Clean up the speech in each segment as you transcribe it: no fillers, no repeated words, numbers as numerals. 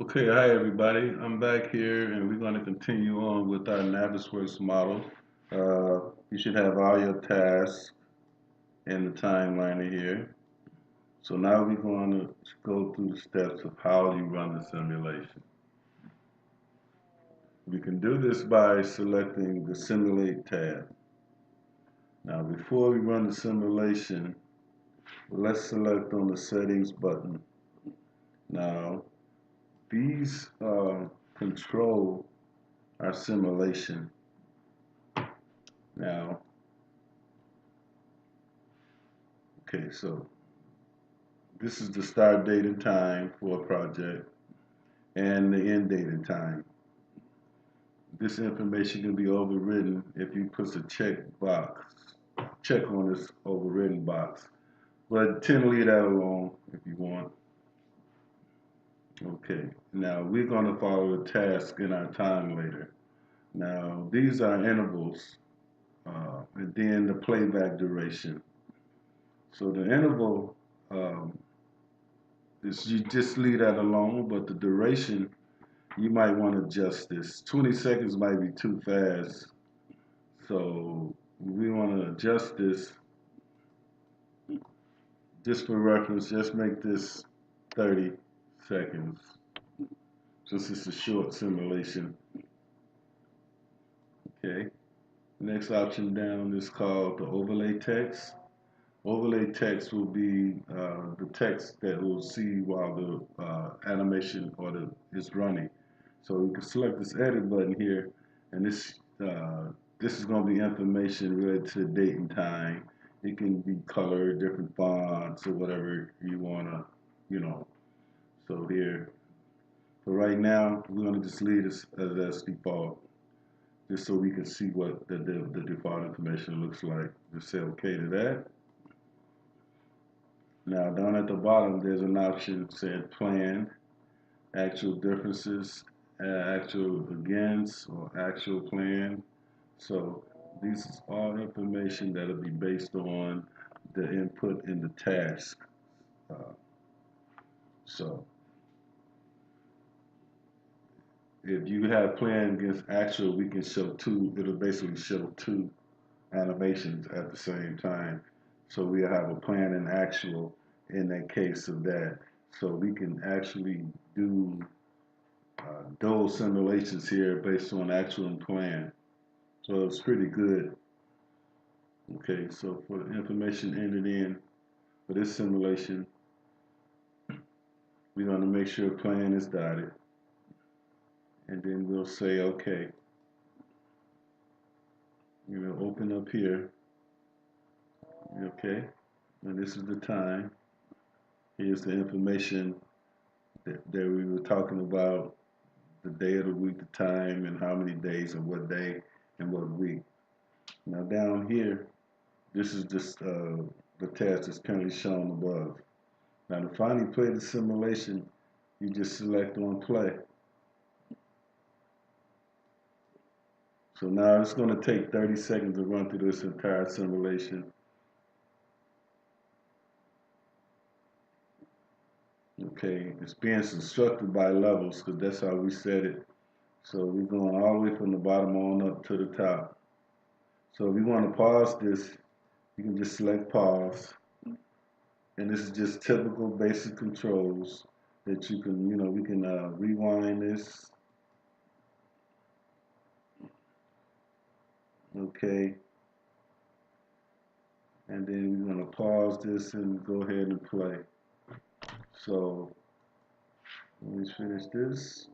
Okay, hi everybody. I'm back here and we're going to continue on with our Navisworks model. You should have all your tasks in the timeline here. So now we're going to go through the steps of how you run the simulation. We can do this by selecting the Simulate tab. Now before we run the simulation, let's select on the Settings button. Now these control our simulation. Now, okay, so this is the start date and time for a project and the end date and time. This information can be overridden if you put a check on this overridden box. But tend to leave that alone if you want. Okay, now we're going to follow the task in our time later. Now these are intervals and then the playback duration. So the interval is you just leave that alone, but the duration you might want to adjust this. 20 seconds might be too fast. So we want to adjust this just for reference. Just make this 30 seconds since it's a short simulation. Okay. Next option down is called the overlay text. Overlay text will be the text that we'll see while the animation is running. So we can select this edit button here, and this is going to be information related to the date and time. It can be colored, different fonts, or whatever you want to, you know. So here, for right now, we're going to just leave this as default, just so we can see what the default information looks like. Just say OK to that. Now, down at the bottom, there's an option saying planned, actual differences, actual against, or actual plan. So this is all information that'll be based on the input in the task. Uh, so if you have plan against actual, we can show two. It'll basically show two animations at the same time. So we have a plan and actual in that case of that. So we can actually do those simulations here based on actual and plan. So it's pretty good. Okay, so for the information entered in for this simulation, we're going to make sure plan is dotted. And then we'll say okay. Open up here. Okay, and this is the time. Here's the information that we were talking about, the day of the week, the time, and how many days, and what day, and what week. Now down here, this is just the task that's currently shown above. Now to finally play the simulation, you just select on play. So now it's going to take 30 seconds to run through this entire simulation. Okay, it's being constructed by levels because that's how we set it. So we're going all the way from the bottom on up to the top. So if you want to pause this, you can just select pause. And this is just typical basic controls that you can, we can rewind this. Okay. And then we're going to pause this and go ahead and play. So let me finish this.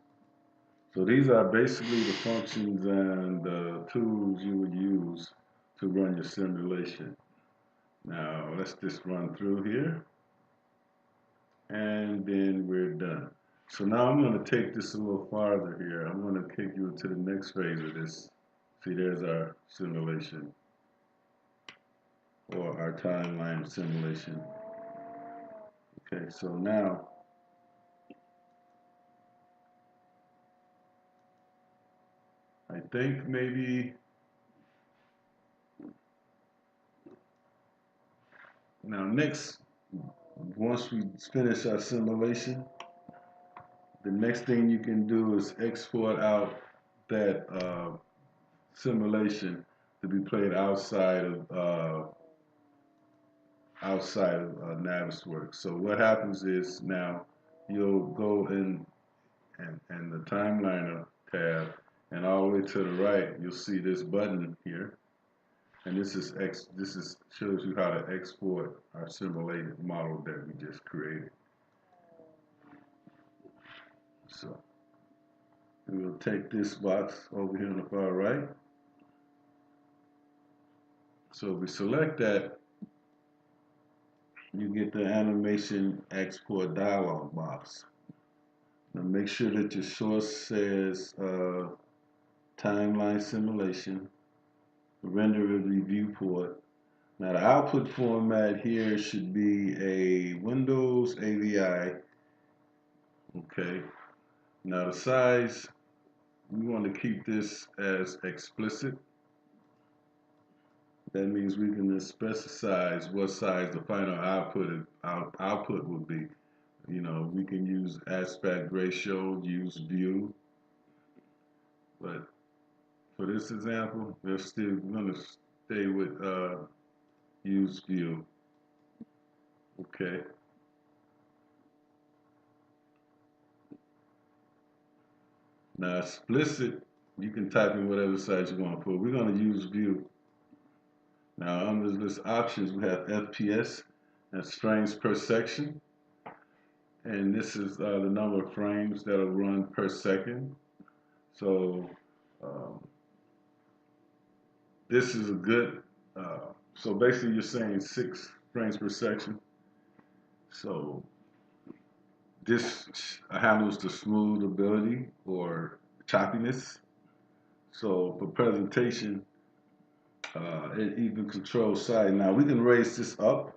So these are basically the functions and the tools you would use to run your simulation. Now let's just run through here and then we're done. So now I'm going to take this a little farther here. I'm going to take you to the next phase of this. See, there's our simulation or our timeline simulation. Okay, so now I think maybe now next, once we finish our simulation, The next thing you can do is export out that simulation to be played outside of Navisworks. So what happens is now you'll go in the timeliner tab, and all the way to the right you'll see this button here, and this is shows you how to export our simulated model that we just created. So we will take this box over here on the far right. So if we select that, you get the animation export dialog box. Now make sure that your source says timeline simulation, render review viewport. Now the output format here should be a Windows AVI. Okay. Now the size, we want to keep this as explicit. That means we can specify what size the final output will be. You know, we can use aspect ratio, use view, but for this example, we're still going to stay with use view. Okay. Now explicit, you can type in whatever size you want to put. We're going to use view. Now under this options, we have FPS, that's frames per section. And this is the number of frames that will run per second. So this is a good, so basically you're saying 6 frames per section. So this handles the smooth ability or choppiness. So for presentation, it even controls size. Now we can raise this up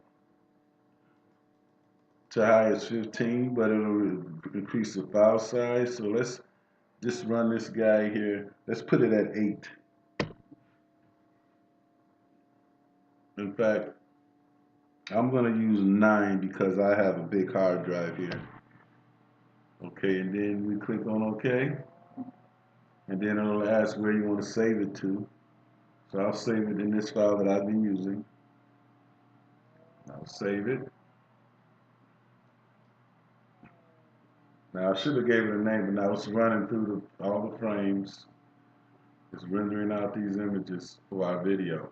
to high as 15, but it'll increase the file size. So let's just run this guy here. Let's put it at 8. In fact, I'm going to use 9 because I have a big hard drive here. Okay, and then we click on OK. And then it'll ask where you want to save it to. So I'll save it in this file that I've been using. I'll save it. Now I should have gave it a name, but now it's running through all the frames. It's rendering out these images for our video.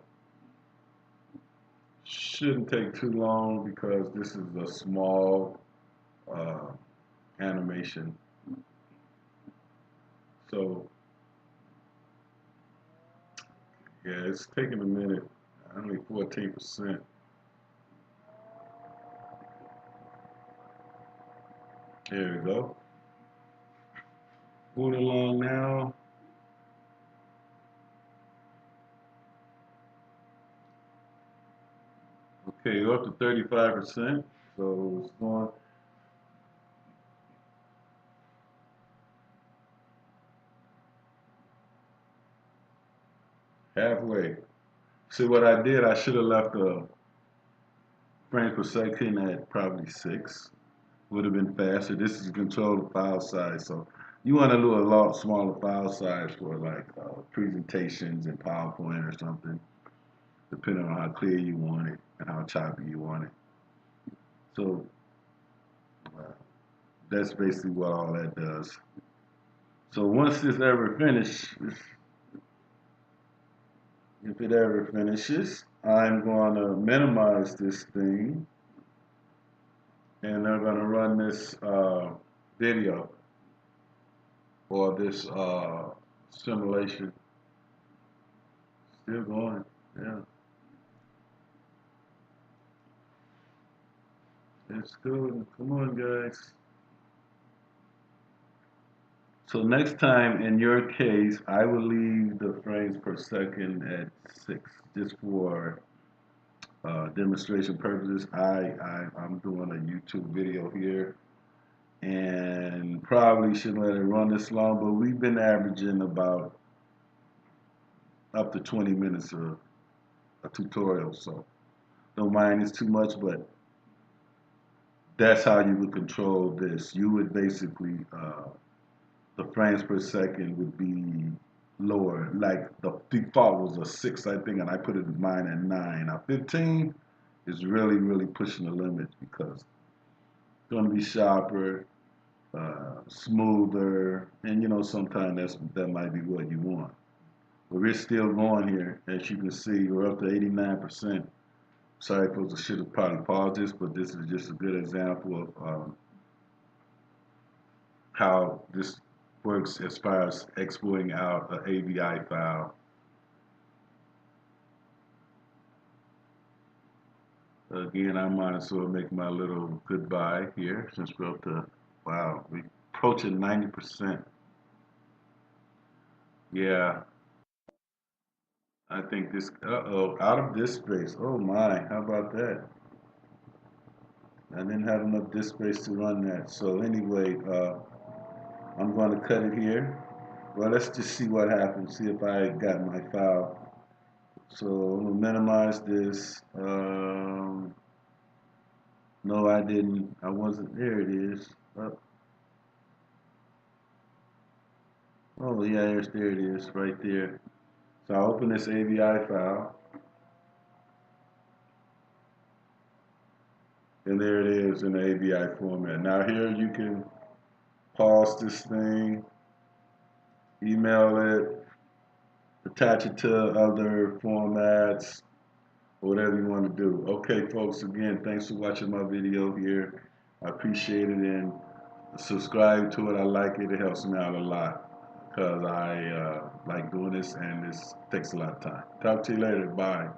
Shouldn't take too long because this is a small animation. So yeah, it's taking a minute. Only 14%. There we go. Moving along now. Okay, we're up to 35%. So it's going. Halfway. See what I did? I should have left the frames per second at probably 6. Would have been faster. This is control the file size. So you want to do a lot smaller file size for like presentations in PowerPoint or something, depending on how clear you want it and how choppy you want it. So that's basically what all that does. So once this ever finishes, if it ever finishes, I'm going to minimize this thing, and they're going to run this video or this simulation. Still going, yeah. It's good. Come on, guys. So next time, in your case, I will leave the frames per second at 6, just for demonstration purposes. I'm doing a YouTube video here, and probably shouldn't let it run this long, but we've been averaging about up to 20 minutes of a tutorial, so don't mind it's too much, but that's how you would control this. You would basically, the frames per second would be lower. Like the default was a 6, I think, and I put it in mine at 9. Now 15 is really, really pushing the limit because it's going to be sharper, smoother, and sometimes that might be what you want. But we're still going here. As you can see, we're up to 89%. Sorry, folks, I should have probably paused this, but this is just a good example of how this works as far as exporting out an AVI file. Again, I might as well make my little goodbye here since we're up to, wow, we're approaching 90%. Yeah, I think this, out of disk space. Oh my, how about that? I didn't have enough disk space to run that. So anyway, I'm going to cut it here. Well, let's just see what happens. See if I got my file. So I'm gonna minimize this. No, I didn't. I wasn't. There it is. Oh yeah, there it is, right there. So I open this AVI file, and there it is in the AVI format. Now here you can pause this thing, email it, attach it to other formats, or whatever you want to do. Okay, folks, again, thanks for watching my video here. I appreciate it, and subscribe to it. I like it. It helps me out a lot because I like doing this, and this takes a lot of time. Talk to you later. Bye.